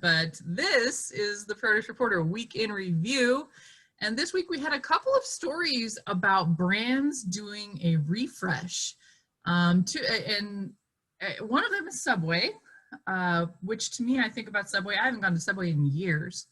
but this is the Produce Reporter Week in Review. And this week we had a couple of stories about brands doing a refresh. One of them is Subway, which to me, I think about Subway. I haven't gone to Subway in years.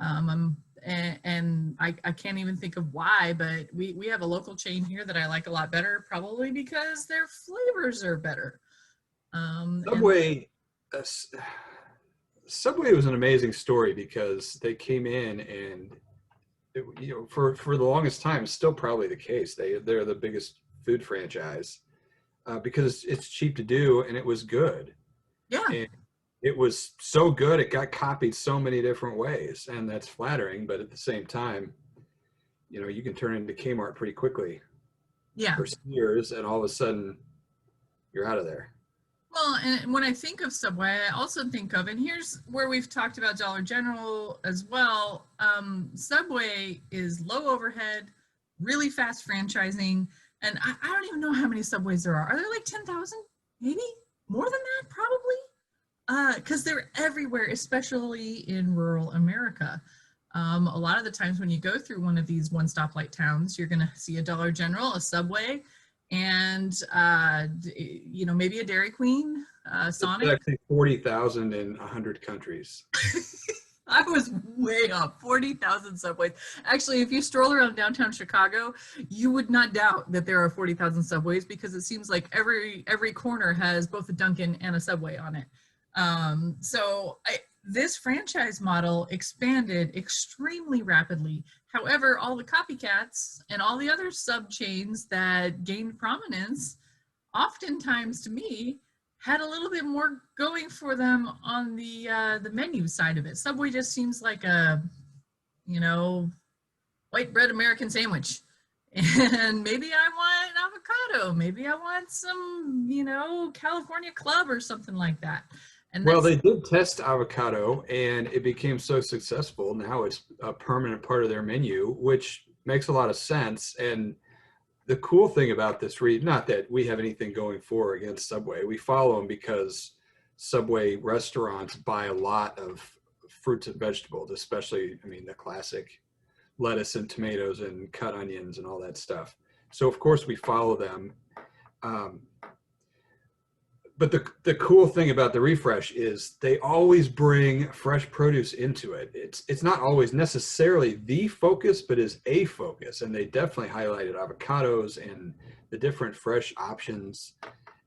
And I can't even think of why, but we have a local chain here that I like a lot better, probably because their flavors are better. Subway was an amazing story because they came in and for the longest time, it's still probably the case. They're the biggest food franchise because it's cheap to do and it was good. Yeah. And it was so good, it got copied so many different ways, and that's flattering. But at the same time, you can turn into Kmart pretty quickly. Yeah. For years, and all of a sudden, you're out of there. Well, and when I think of Subway, I also think of, and here's where we've talked about Dollar General as well. Subway is low overhead, really fast franchising, and I don't even know how many Subways there are. Are there like 10,000? Maybe more than that, probably. Because they're everywhere, especially in rural America. A lot of the times when you go through one of these one-stoplight towns, you're going to see a Dollar General, a Subway, and maybe a Dairy Queen, Sonic. It's actually 40,000 in 100 countries. I was way up. 40,000 Subways. Actually, if you stroll around downtown Chicago, you would not doubt that there are 40,000 Subways because it seems like every corner has both a Dunkin' and a Subway on it. This franchise model expanded extremely rapidly. However, all the copycats and all the other sub chains that gained prominence, oftentimes to me, had a little bit more going for them on the menu side of it. Subway just seems like a, white bread American sandwich. And maybe I want avocado. Maybe I want some, California Club or something like that. Well, they did test avocado and it became so successful. Now it's a permanent part of their menu, which makes a lot of sense. And the cool thing about this, not that we have anything going for against Subway, we follow them because Subway restaurants buy a lot of fruits and vegetables, especially, the classic lettuce and tomatoes and cut onions and all that stuff. So of course we follow them. But the cool thing about the refresh is they always bring fresh produce into it. It's not always necessarily the focus, but is a focus. And they definitely highlighted avocados and the different fresh options.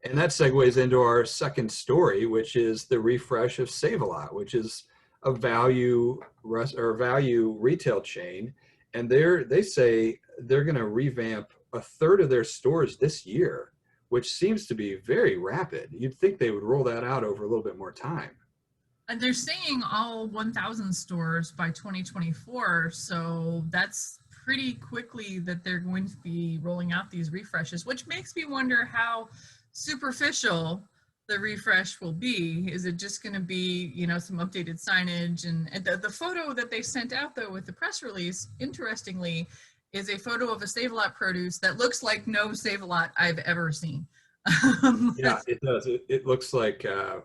And that segues into our second story, which is the refresh of Save-A-Lot, which is a value retail chain. And they say they're going to revamp a third of their stores this year, which seems to be very rapid. You'd think they would roll that out over a little bit more time. And they're saying all 1,000 stores by 2024. So that's pretty quickly that they're going to be rolling out these refreshes, which makes me wonder how superficial the refresh will be. Is it just going to be, some updated signage? And the photo that they sent out, though, with the press release, interestingly, is a photo of a Save-A-Lot produce that looks like no Save-A-Lot I've ever seen. Yeah, it does. It looks like, I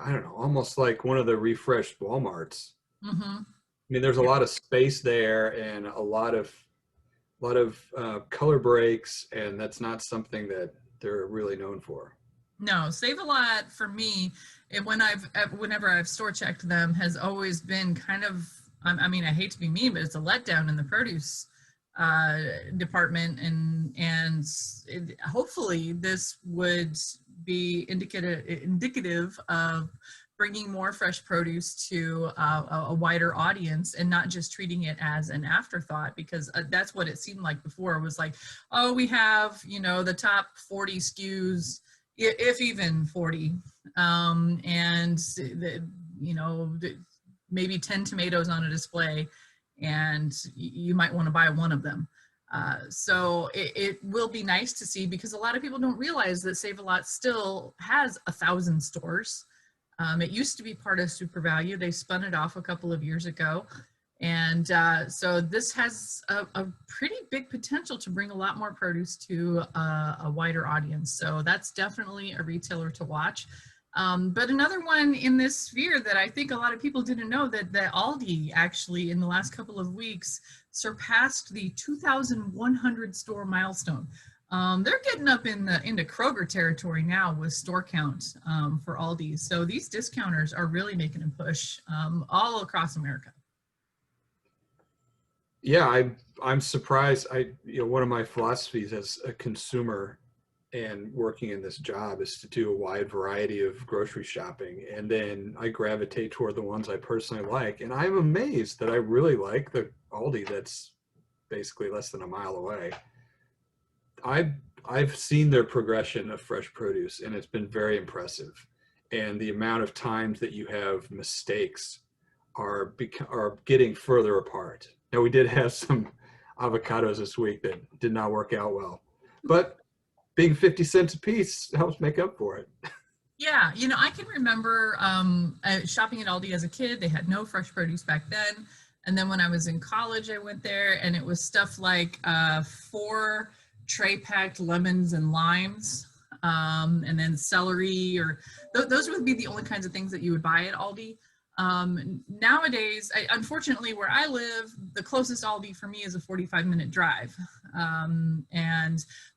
don't know, almost like one of the refreshed Walmarts. Mm-hmm. There's a lot of space there and a lot of color breaks, and that's not something that they're really known for. No, Save-A-Lot for me, whenever I've store checked them, has always been kind of, I hate to be mean, but it's a letdown in the produce department, and hopefully this would be indicative of bringing more fresh produce to a wider audience and not just treating it as an afterthought, because that's what it seemed like before. It was like, oh, we have, the top 40 SKUs, if even 40, and maybe 10 tomatoes on a display, and you might want to buy one of them. So it will be nice to see, because a lot of people don't realize that Save-A-Lot still has 1,000 stores. It used to be part of Super Value. They spun it off a couple of years ago. And so this has a pretty big potential to bring a lot more produce to a wider audience. So that's definitely a retailer to watch. But another one in this sphere that I think a lot of people didn't know, that Aldi actually in the last couple of weeks surpassed the 2,100 store milestone. They're getting up into Kroger territory now with store count for Aldi. So these discounters are really making a push all across America. Yeah, I'm surprised. One of my philosophies as a consumer and working in this job is to do a wide variety of grocery shopping, and then I gravitate toward the ones I personally like. And I'm amazed that I really like the Aldi that's basically less than a mile away. I've seen their progression of fresh produce, and it's been very impressive. And the amount of times that you have mistakes are getting further apart. Now, we did have some avocados this week that did not work out well, but being 50 cents a piece helps make up for it. Yeah, I can remember shopping at Aldi as a kid. They had no fresh produce back then. And then when I was in college, I went there, and it was stuff like 4 tray-packed lemons and limes, and then celery, or those would be the only kinds of things that you would buy at Aldi. Nowadays, unfortunately, where I live, the closest Aldi for me is a 45-minute drive.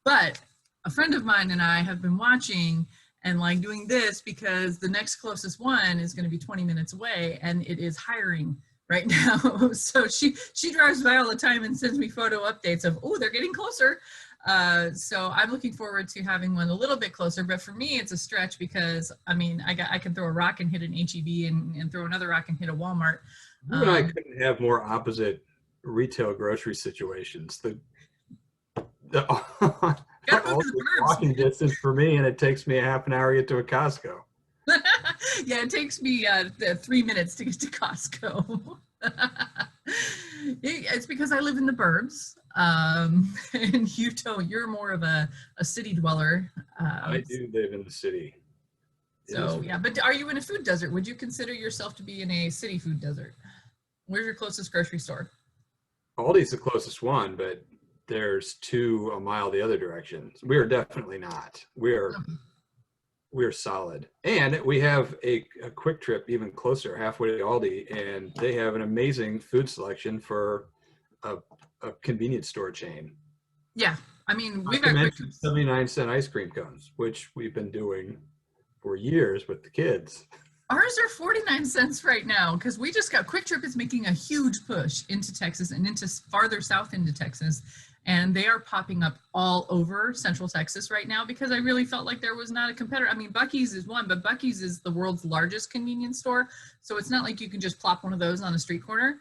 But a friend of mine and I have been watching and like doing this because the next closest one is going to be 20 minutes away, and it is hiring right now. So she drives by all the time and sends me photo updates of, oh, they're getting closer. So I'm looking forward to having one a little bit closer, but for me, it's a stretch because I can throw a rock and hit an HEB and throw another rock and hit a Walmart. You and I couldn't have more opposite retail grocery situations. Walking distance for me, and it takes me a half an hour to get to a Costco. Yeah, it takes me 3 minutes to get to Costco. It's because I live in the burbs, and you don't. You're more of a city dweller. I do live in the city. So yeah, but are you in a food desert? Would you consider yourself to be in a city food desert? Where's your closest grocery store? Aldi's the closest one, but there's 2 a mile the other direction. We are definitely not. We're solid. And we have a quick trip even closer, halfway to Aldi, and they have an amazing food selection for a convenience store chain. Yeah, we've got 79-cent ice cream cones, which we've been doing for years with the kids. Ours are 49 cents right now because we just got Quick Trip is making a huge push into Texas and into farther south into Texas. And they are popping up all over Central Texas right now because I really felt like there was not a competitor. Buc-ee's is one, but Buc-ee's is the world's largest convenience store. So it's not like you can just plop one of those on a street corner.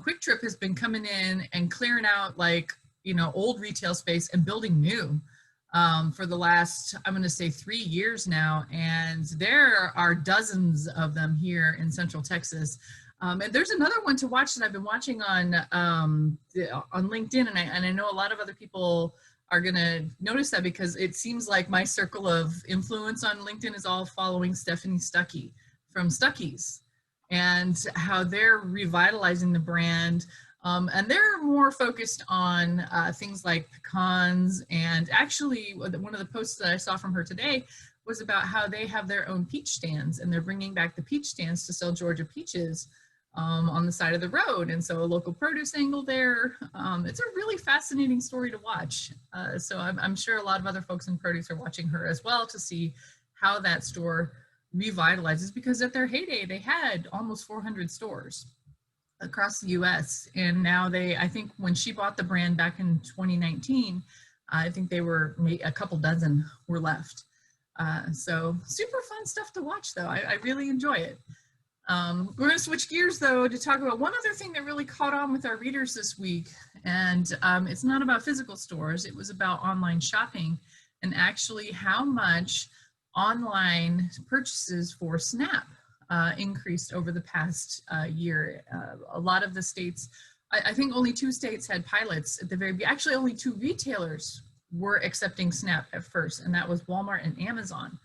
Quick Trip has been coming in and clearing out old retail space and building new for the last, I'm going to say 3 years now. And there are dozens of them here in Central Texas. And there's another one to watch that I've been watching on LinkedIn, and I know a lot of other people are going to notice that because it seems like my circle of influence on LinkedIn is all following Stephanie Stuckey from Stuckey's and how they're revitalizing the brand. And they're more focused on things like pecans. And actually, one of the posts that I saw from her today was about how they have their own peach stands, and they're bringing back the peach stands to sell Georgia peaches on the side of the road. And so a local produce angle there. It's a really fascinating story to watch. So I'm sure a lot of other folks in produce are watching her as well to see how that store revitalizes, because at their heyday, they had almost 400 stores across the US. And now I think when she bought the brand back in 2019, I think they were a couple dozen were left. So super fun stuff to watch though. I really enjoy it. We're going to switch gears though to talk about one other thing that really caught on with our readers this week. And it's not about physical stores. It was about online shopping and actually how much online purchases for SNAP increased over the past year. A lot of the states, I think only 2 states had pilots at the very beginning. Actually, only 2 retailers were accepting SNAP at first, and that was Walmart and Amazon,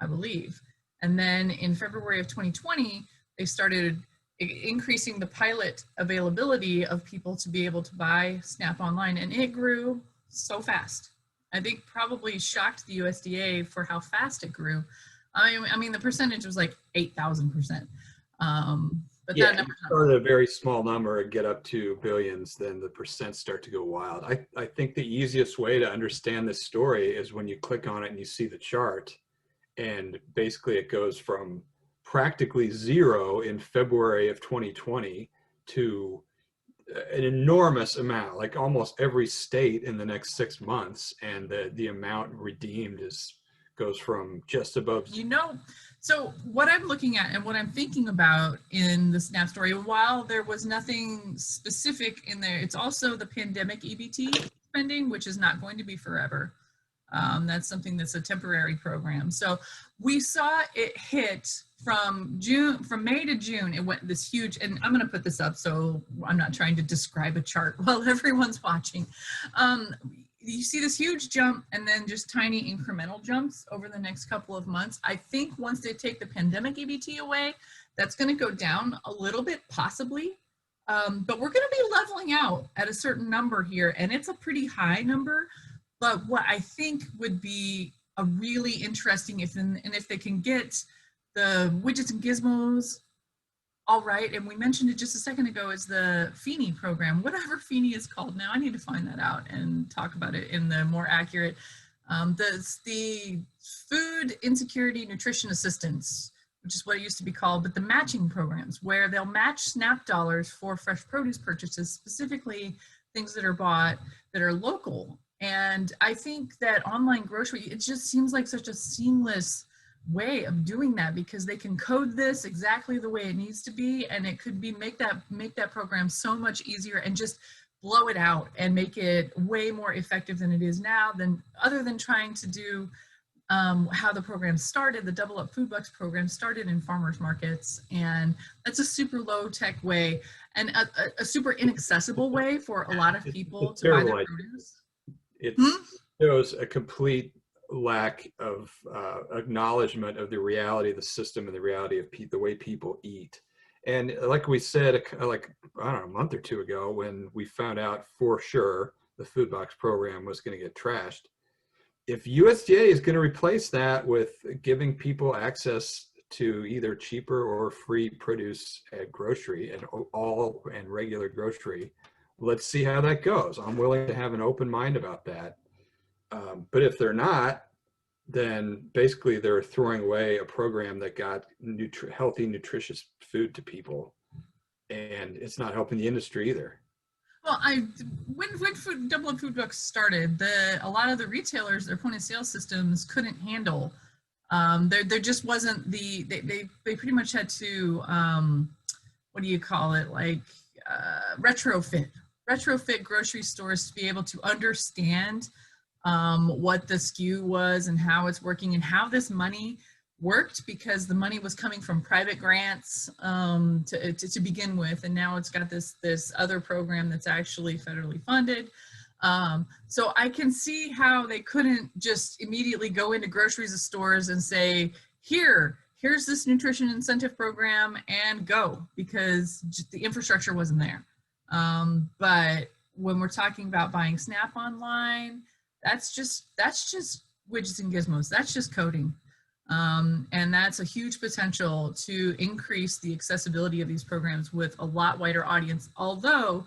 I believe. And then in February of 2020, they started increasing the pilot availability of people to be able to buy SNAP online, and it grew so fast. I think probably shocked the USDA for how fast it grew. I mean, the percentage was like 8,000%. But Yeah, that you number's not start at a very small number and get up to billions, then the percents start to go wild. I think the easiest way to understand this story is when you click on it and you see the chart, and basically it goes from practically zero in February of 2020 to an enormous amount, like almost every state in the next 6 months, and the amount redeemed goes from just above. You know, so what I'm looking at and what I'm thinking about in the SNAP story, while there was nothing specific in there, it's also the pandemic EBT spending, which is not going to be forever. That's something that's a temporary program. So we saw it hit from May to June. It went this huge, and I'm going to put this up so I'm not trying to describe a chart while everyone's watching. You see this huge jump and then just tiny incremental jumps over the next couple of months. I think once they take the pandemic EBT away, that's going to go down a little bit, possibly. But we're going to be leveling out at a certain number here, and it's a pretty high number. But what I think would be a really interesting, if they can get the widgets and gizmos all right, and we mentioned it just a second ago, is the Feeny program, whatever Feeny is called now. I need to find that out and talk about it in the more accurate. The Food Insecurity Nutrition Assistance, which is what it used to be called, but the matching programs where they'll match SNAP dollars for fresh produce purchases, specifically things that are bought that are local. And I think that online grocery, it just seems like such a seamless way of doing that, because they can code this exactly the way it needs to be, and it could be make that program so much easier and just blow it out and make it way more effective than it is now, than other than trying to do how the program started. The Double Up Food Bucks program started in farmers markets, and that's a super low tech way and a super inaccessible way for a lot of people to buy their produce. It shows a complete lack of acknowledgement of the reality of the system and the reality of the way people eat. And like we said, like, I don't know, a month or two ago, when we found out for sure the food box program was going to get trashed, if USDA is going to replace that with giving people access to either cheaper or free produce at grocery and regular grocery, let's see how that goes. I'm willing to have an open mind about that. But if they're not, then basically they're throwing away a program that got healthy, nutritious food to people, and it's not helping the industry either. Well, when Double Up Food Bucks started, a lot of the retailers, their point of sale systems couldn't handle. There just wasn't they pretty much had to what do you call it, like retrofit grocery stores to be able to understand what the SKU was and how it's working and how this money worked, because the money was coming from private grants to begin with, and now it's got this other program that's actually federally funded. So I can see how they couldn't just immediately go into grocery stores and say, here's this nutrition incentive program and go, because the infrastructure wasn't there. But when we're talking about buying SNAP online, that's just widgets and gizmos. That's just coding. And that's a huge potential to increase the accessibility of these programs with a lot wider audience. Although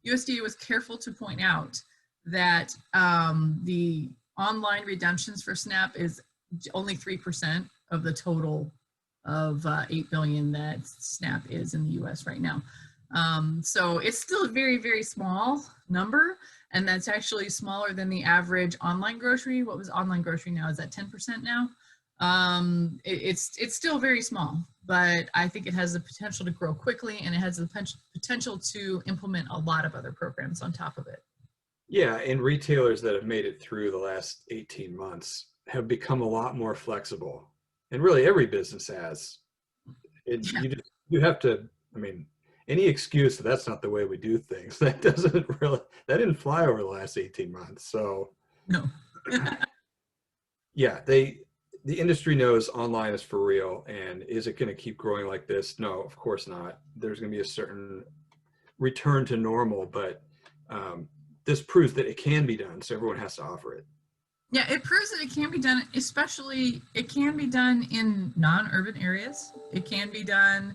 USDA was careful to point out that the online redemptions for SNAP is only 3% of the total of 8 billion that SNAP is in the US right now. So it's still a very, very small number. And that's actually smaller than the average online grocery. What was online grocery now? Is that 10% now? It's still very small, but I think it has the potential to grow quickly, and it has the potential to implement a lot of other programs on top of it. Yeah, and retailers that have made it through the last 18 months have become a lot more flexible, and really every business has. You have to, I mean, any excuse that that's not the way we do things, that didn't fly over the last 18 months. So no. Yeah, the industry knows online is for real, and is it going to keep growing like this? No, of course not. There's going to be a certain return to normal, but this proves that it can be done, so everyone has to offer it. Yeah, it proves that it can be done, especially it can be done in non-urban areas. It can be done,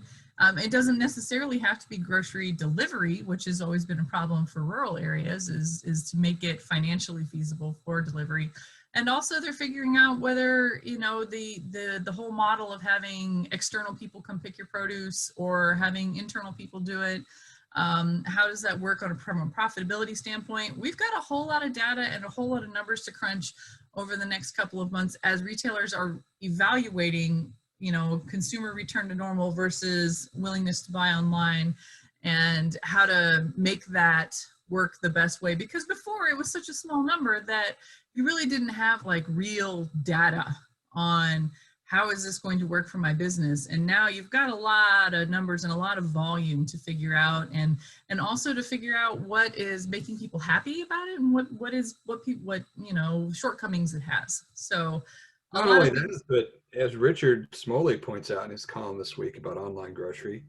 it doesn't necessarily have to be grocery delivery, which has always been a problem for rural areas, is to make it financially feasible for delivery. And also they're figuring out whether, you know, the whole model of having external people come pick your produce or having internal people do it, how does that work from a profitability standpoint? We've got a whole lot of data and a whole lot of numbers to crunch over the next couple of months as retailers are evaluating, you know, consumer return to normal versus willingness to buy online, and how to make that work the best way. Because before it was such a small number that you really didn't have like real data on how is this going to work for my business. And now you've got a lot of numbers and a lot of volume to figure out, and also to figure out what is making people happy about it and what you know, shortcomings it has. So a Not lot only of things. that, but as Richard Smoley points out in his column this week about online grocery,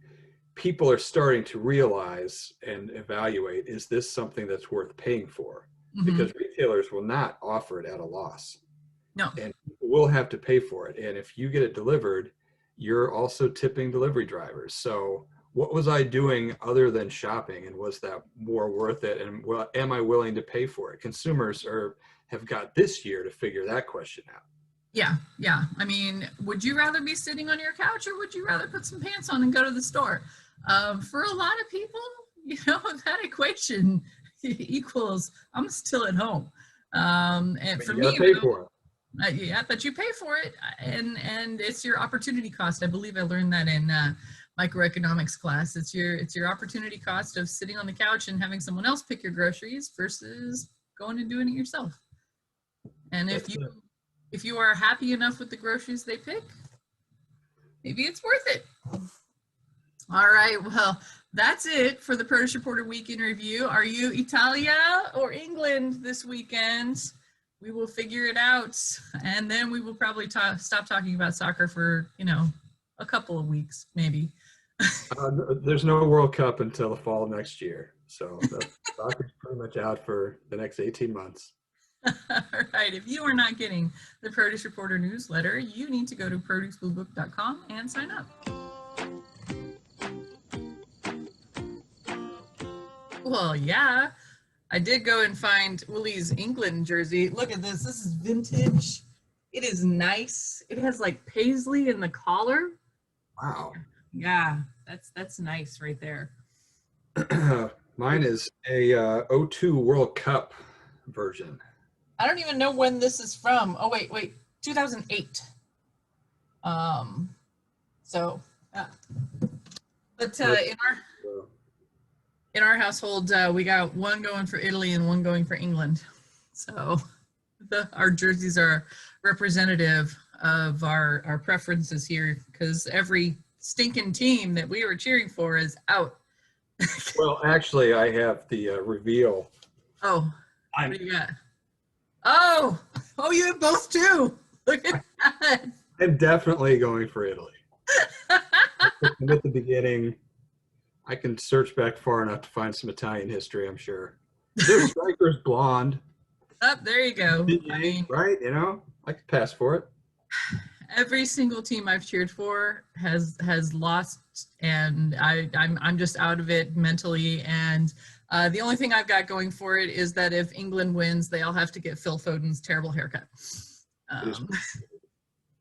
people are starting to realize and evaluate, is this something that's worth paying for? Because retailers will not offer it at a loss. No. And people will have to pay for it. And if you get it delivered, you're also tipping delivery drivers. So what was I doing other than shopping, and was that more worth it? And well, am I willing to pay for it? Consumers have got this year to figure that question out. Yeah, yeah. I mean, would you rather be sitting on your couch, or would you rather put some pants on and go to the store? For a lot of people, you know, that equation equals I'm still at home. And But for you me, got to pay for it. yeah, but you pay for it, and it's your opportunity cost. I believe I learned that in microeconomics class. It's your opportunity cost of sitting on the couch and having someone else pick your groceries versus going and doing it yourself. And if you are happy enough with the groceries they pick, maybe it's worth it. All right, well, that's it for the Produce Reporter Week in Review. Are you Italia or England this weekend? We will figure it out, and then we will probably stop talking about soccer for, you know, a couple of weeks, maybe. There's no World Cup until the fall next year. So the soccer's pretty much out for the next 18 months. All right, if you are not getting the Produce Reporter newsletter, you need to go to producebluebook.com and sign up. Well, yeah, I did go and find Willie's England jersey. Look at this. This is vintage. It is nice. It has like paisley in the collar. Wow. Yeah, that's nice right there. Mine is a 02 World Cup version. I don't even know when this is from. Oh, wait, 2008. So, but in our household, we got one going for Italy and one going for England. So our jerseys are representative of our preferences here, because every stinking team that we were cheering for is out. Well, actually, I have the reveal. Oh, what do you got? Oh, you have both too. Look at that. I'm definitely going for Italy. I'm at the beginning. I can search back far enough to find some Italian history, I'm sure. Their striker's blonde. Oh, there you go. I mean, right? You know, I could pass for it. Every single team I've cheered for has lost, and I'm just out of it mentally. And the only thing I've got going for it is that if England wins, they all have to get Phil Foden's terrible haircut.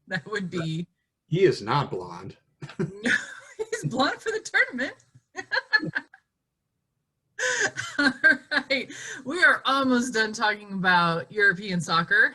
That would be. He is not blonde. No, he's blonde for the tournament. All right, we are almost done talking about European soccer.